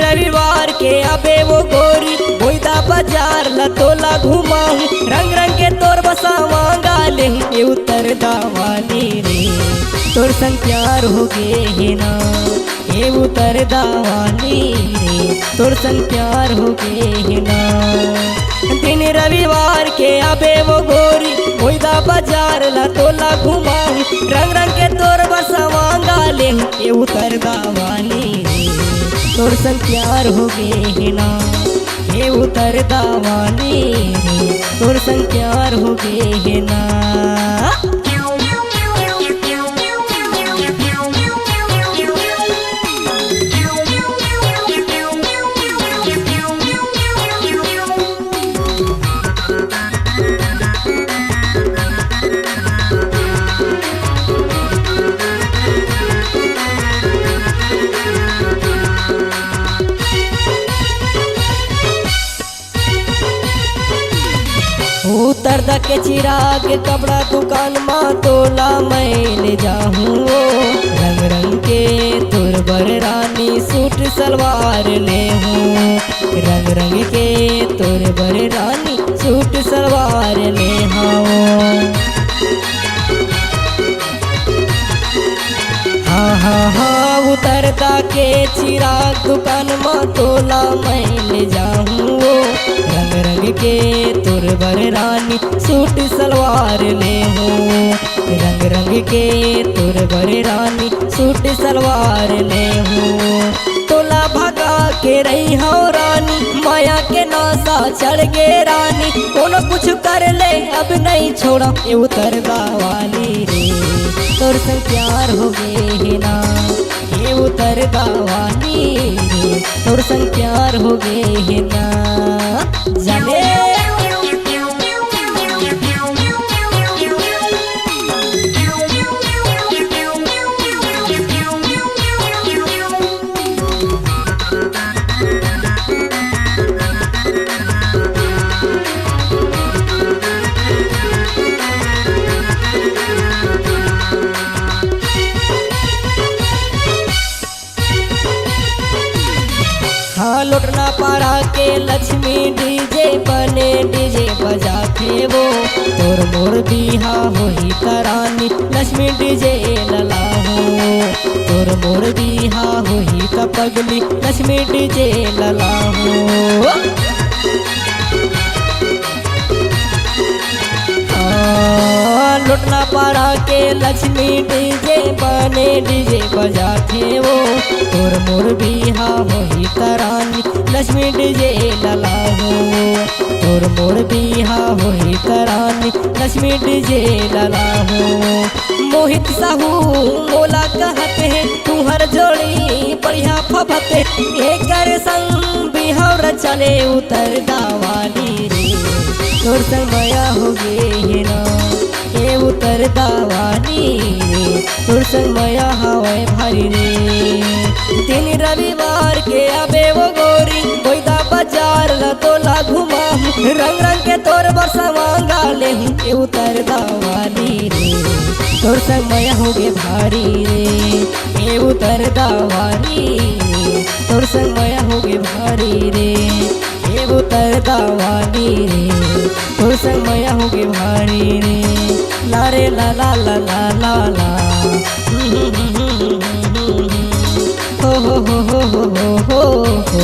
रविवार के अबे वो गोरी बोईदा बाजार लतोला घुमाऊं रंग रंग के तोर बसा मांगा ले ये उतर दावाली रे तोर संग प्यार हो गे है ना ये उतर दावाली रे तोर संग प्यार हो गे है ना दिन रविवार के अबे वो गोरी बोईदा बाजार लतोला घुमाऊं रंग रंग के तोर बसा मांगा ले ये उतर दावाली रे तोर संग प्यार हो गे है ना ये उतर दावाली रे तोर संग प्यार हो गे है ना। उतर द के चिराग कपड़ा दुकान माँ तोला मैं ले जाऊँ रंग रंग के तुर बर रानी सूट सलवार ले हूँ रंग रंग के तुर बर रानी सूट सलवार ले हाँ हाँ हाँ उतरता के चिराग दुकान माँ तोला मैं ले जाऊँ रंग रंग के तुर बर रानी सूट सलवार ले हूँ रंग रंग के तुर बर रानी सूट सलवार ले हूँ तोला भगा के रही हो रानी माया के नासा चढ़ गे रानी कोनो कुछ कर ले अब नहीं छोड़ा ये उतर वाली रे तोर संग प्यार हो गे है ना ये उतर वाली रे तोर संग प्यार हो गे है ना जाने हाँ लुटना पारा के लक्ष्मी डीजे बने डीजे बजा के वो तोर मोर बिहा होही तरानी लक्ष्मी डीजे लला हो तोर मोर बिहा होही त पगली लक्ष्मी डीजे लला हो लुटना पारा के लक्ष्मी डीजे बने डीजे बजा के वो तोर मोर बिहा होही तरानी लक्ष्मी डीजे लला हो तोर मोर बिहा होही तरानी लक्ष्मी डीजे लला हो मोहित साहू मोला कहते हैं तुहर जोड़ी बढ़िया फबते एकर संग बिहार चले उतर दावाली रे तोर संग माया हो गे है ना ये उतर दावाली रे तोर संग माया हवाए भारी रे दिन रविवार के अबे वो गोरी बोईदा बाजार लतोला घुमा रंग रंग के तोर बरसा मांगा ले ये उतर दावाली रे तोर संग माया हो गे भारी रे ये उतर दावाली रे तोर संग माया हो गे भारी रे ये उतर दावाली रे तोर संग माया हो गे भारी रे ला रे ला ला ला ला ला ला हो हो हो हो हो हो हो